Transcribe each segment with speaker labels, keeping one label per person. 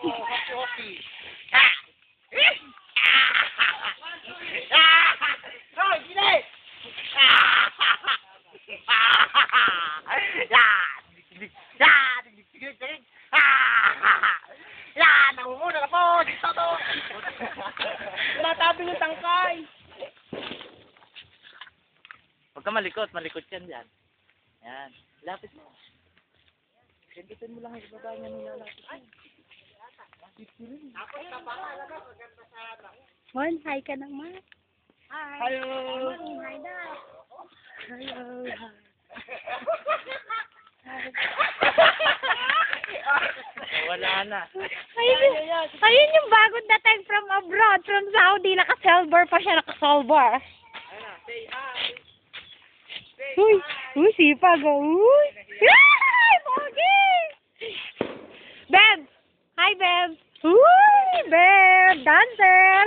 Speaker 1: Hockey. Nangunguna na po! Dito to! Tinatabi yung tangkay!
Speaker 2: Huwag ka malikot yan dyan. Yan. Lapit mo. Pindutin mo lang yung ibaba niya nung lalapit mo.
Speaker 3: Mon, hi ka naman. Hi.
Speaker 1: Hello!
Speaker 3: Hi na. Hello.
Speaker 2: Wala na.
Speaker 3: Ayun yung bagong dating from abroad, from Saudi. Naka-silver pa siya, naka-silver. Uy, sipag. Uy. Ay, pogi! Beb! Hi, Beb! Uy, Beb! Dancer!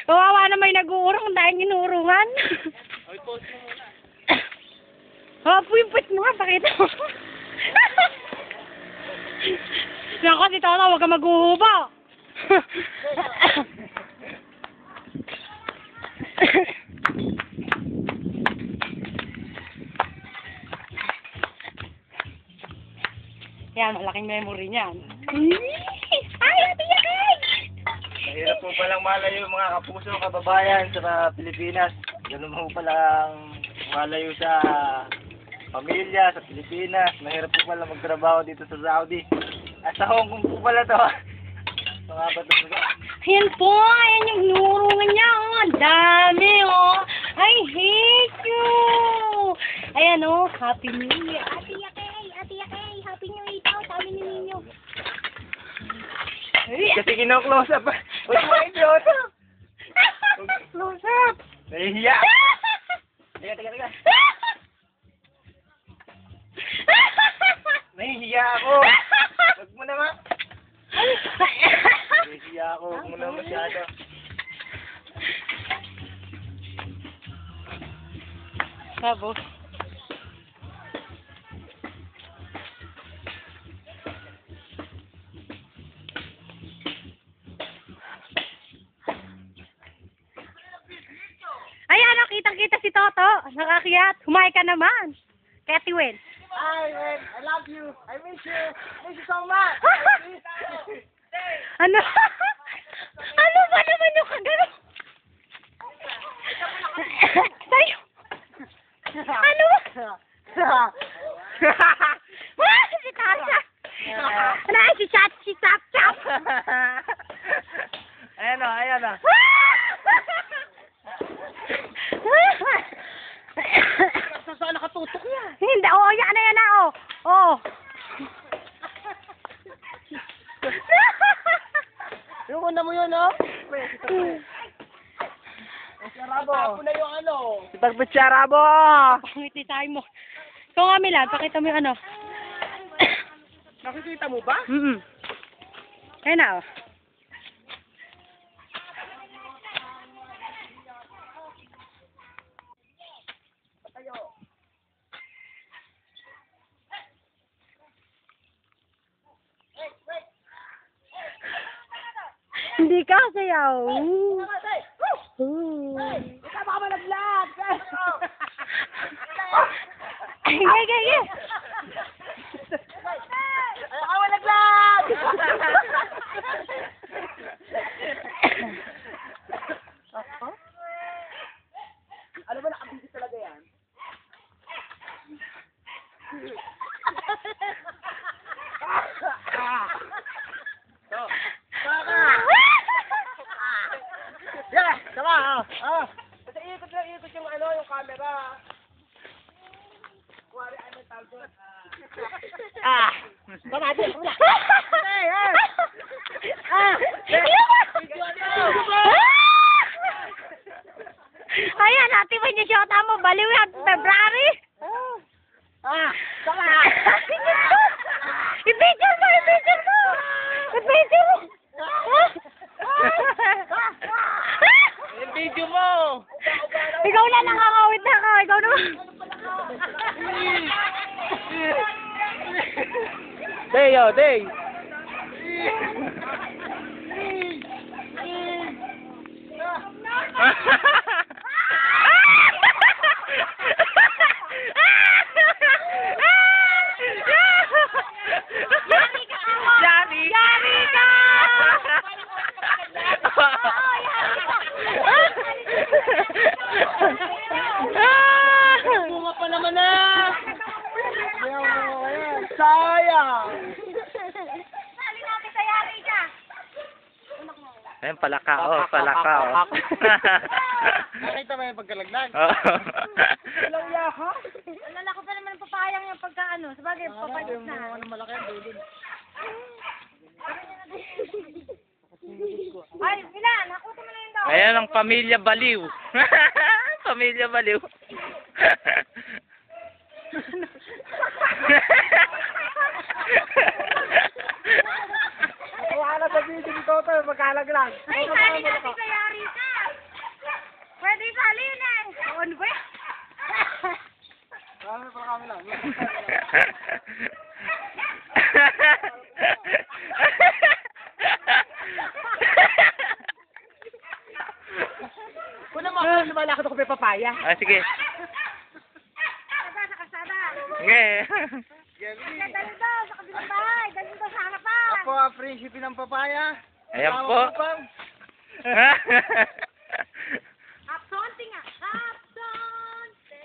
Speaker 3: Kawawa na may nag-uurong dahil inurungan.
Speaker 2: Ay, post mo muna.
Speaker 3: Oh, puwit mo nga, pakita mo. Naku, si Toto, huwag ka mag-uhuba. Yan, malaking memory niyan. Ay, ate Yakay!
Speaker 1: Mahirap po palang malayo yung mga kapuso, kababayan sa Pilipinas. Ganun po palang malayo sa pamilya, sa Pilipinas. Mahirap po pala magtrabaho dito sa Saudi. At sa Hong Kong po pala to. Mga bato po.
Speaker 3: Ayan po, ayan yung nurungan niya. Oh, ang dami, oh. I hate you. Ayan, oh, Happy New Year. Ate Yakay, Happy New Year daw, sabi ni Ninyo.
Speaker 1: Kasi kino-close up. Huwag mo idiot.
Speaker 3: Close up.
Speaker 1: Nahihiya. Teka. Nahihiya ako. Huwag mo naman. Nahihiya ako. Huwag mo naman masyado.
Speaker 3: Tapos. Ayan, kitang-kita si Toto. Nakakyat. Humay ka naman. Kaya Tiwen.
Speaker 1: Hi, man. I love you. I miss you. Miss you so much.
Speaker 3: Ano? Ano ba naman yung kagano? Tayo. Ano? Si Tasha. Ano si Chat? Si Chap Chap.
Speaker 1: Ayan o, ayan o. Saan nakatutok niya?
Speaker 3: Hindi, oh, yan na, oh. Oh.
Speaker 1: Yung una mo yun, no? Tapo na yung ano. Si Pagbatsarabo!
Speaker 3: Pangiti tayo mo. Ikaw nga, Milan, pakita mo yung ano.
Speaker 1: Nakikita mo ba?
Speaker 3: Kaya na, oh. Hindi ka sayaw.
Speaker 1: Ikaw baka malaglag!
Speaker 3: Ay.
Speaker 1: Baka malaglag! Ano ba nakabisi talaga yan? Yeah, sama. Kasi ikot yung ano, yung camera. Kuwari ano tawag doon. Tama din.
Speaker 3: Ayan, natin ba niya siya mo? Baliw yan, February.
Speaker 1: Tama.
Speaker 3: I-video mo.
Speaker 1: Yung video mo.
Speaker 3: Ikaw na nakakawit na ka. Ikaw naman.
Speaker 1: Day.
Speaker 2: Ayun, palaka, oh, palaka, oh.
Speaker 1: Nakita mo yung pagkalaglag?
Speaker 2: Oo.
Speaker 1: Walang yaka.
Speaker 3: Alala ko pa naman ang papayang yung pagka ano. Sabagay, papalit na.
Speaker 1: Ano malaki ang dulo.
Speaker 3: Ay, Milan, nakuha mo na yung daw.
Speaker 2: Ayan ang pamilya baliw. Pamilya baliw.
Speaker 1: Wala na sa video ni Toto, magkalaglag.
Speaker 3: Ay, sali natin sa yari ka. Pwede salinin. Ano ba yan?
Speaker 1: Marami pa kami lang. Kuna mo ako, lumalakad ako may papaya.
Speaker 2: Ah, sige.
Speaker 3: Kasada, sa kasada.
Speaker 2: Sige.
Speaker 3: Dali daw, sa kabilang bahay. Dali daw sa harapan.
Speaker 1: Ako, friendship ng papaya.
Speaker 2: Ayan po.
Speaker 3: Absonte nga. Absonte.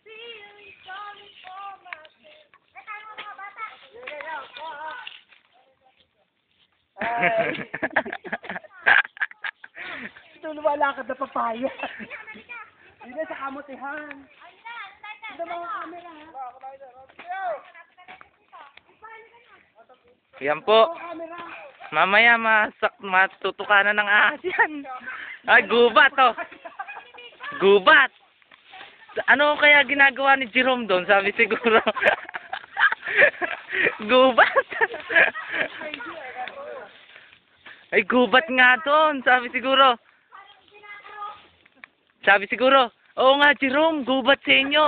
Speaker 3: Feeling coming for my face. Eh, tayo mga bata.
Speaker 1: Ito lumalakad na papaya. Hindi sa kamutihan. Ito mga camera.
Speaker 2: Yan po.
Speaker 1: Camera.
Speaker 2: Mamaya matutukanan ng ahas yan. Ay, gubat oh. Gubat. Ano kaya ginagawa ni Jerome doon? Sabi siguro. Gubat. Ay, gubat nga doon. Sabi siguro. Sabi siguro, oo nga Jerome, gubat sa inyo.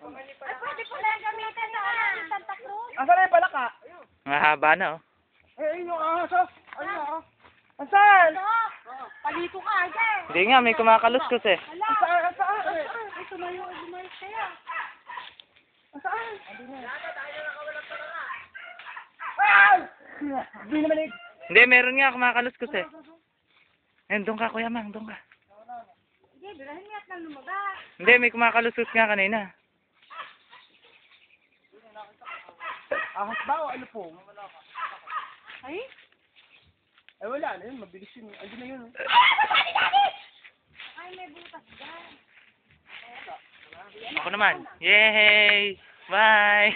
Speaker 3: Ay, pwede pala yung gamitin na Santa Cruz.
Speaker 1: Asan na yung palaka?
Speaker 2: Mahaba na oh.
Speaker 1: Ayun yung ahas oh. Ayun oh. Asan?
Speaker 3: Ano? Palito ka, Ate.
Speaker 2: Hindi nga, may kumakaluskos eh.
Speaker 3: Hala.
Speaker 1: Asaan?
Speaker 3: Ay, tumayo kayo.
Speaker 1: Asaan? Ay! Hindi naman eh.
Speaker 2: Hindi, meron nga kumakaluskos eh. Ayun, doon ka Kuya Mang, doon ka.
Speaker 3: Hindi, bilahin niya at nang lumabas.
Speaker 2: Hindi, may kumakaluskos nga kanina.
Speaker 1: Ahas ba o ano po?
Speaker 3: Ay?
Speaker 1: Eh wala na yun, mabilis yun. Andun na yun.
Speaker 3: Ay, may butas dyan.
Speaker 2: Ako naman. Yay! Bye!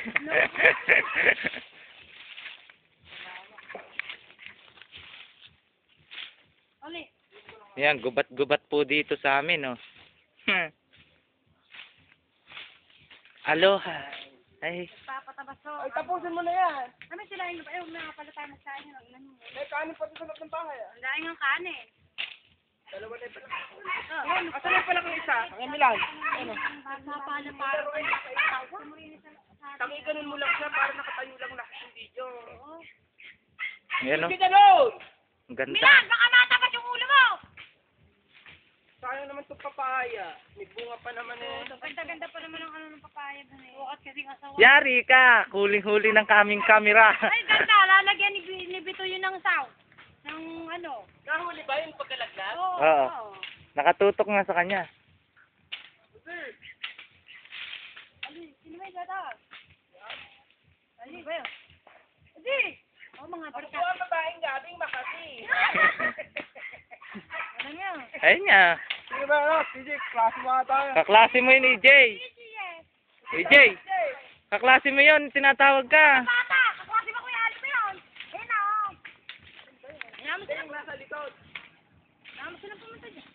Speaker 3: Oli.
Speaker 2: Yan, gubat-gubat po dito sa amin, oh. Aloha. Ay,
Speaker 3: Papatabas ko.
Speaker 1: Ay, tapusin mo na yan.
Speaker 3: Ano sila yung ay, may pala tayo magsahin ng ilan mo.
Speaker 1: May kanin pa sa loob ng bahay ah.
Speaker 3: Ang dahil ng kanin.
Speaker 1: Dalawa na yung pala.
Speaker 3: Ayun,
Speaker 1: Asan na yung pala kang isa? Ang Milan. Ano?
Speaker 3: Mapala para tawa mo rin sa
Speaker 1: Tangi ganun mo lang siya para nakatayo lang lahat ng video.
Speaker 2: yan, oh.
Speaker 1: Sige ganun!
Speaker 2: Ang ganda.
Speaker 3: Milan, baka matapat yung ulo mo!
Speaker 1: Sayang naman itong papaya. May bunga pa naman eh.
Speaker 3: Ganda-ganda pa naman ang ano ng papaya doon eh. Ukat kasi asawa.
Speaker 2: Yari ka! Huling-huli ng kaming kamera.
Speaker 3: Ay, ganda. Lalagyan ni Bito yun ng sound. Ng ano.
Speaker 1: Nahuli ba yung pagkalaglag?
Speaker 3: Oo.
Speaker 2: Oo. Nakatutok nga sa kanya.
Speaker 3: Ali, sino ba yung tatawag? Ali, ba yun? Ali! Oo, mga barka.
Speaker 1: Ang babaeng gabing Makati.
Speaker 3: Ano nga?
Speaker 2: Ayun nga.
Speaker 1: Sige ba ano? PJ, klase mo tayo.
Speaker 2: Kaklase mo yun, EJ. EJ. Kaklase mo yun, tinatawag ka.
Speaker 3: Bata! Kaklase ba kuya Ali ba yun? Ayun na, oh. Ayaw mo sila.
Speaker 1: Nasa likod.
Speaker 3: Ayaw mo sila pumunta dyan.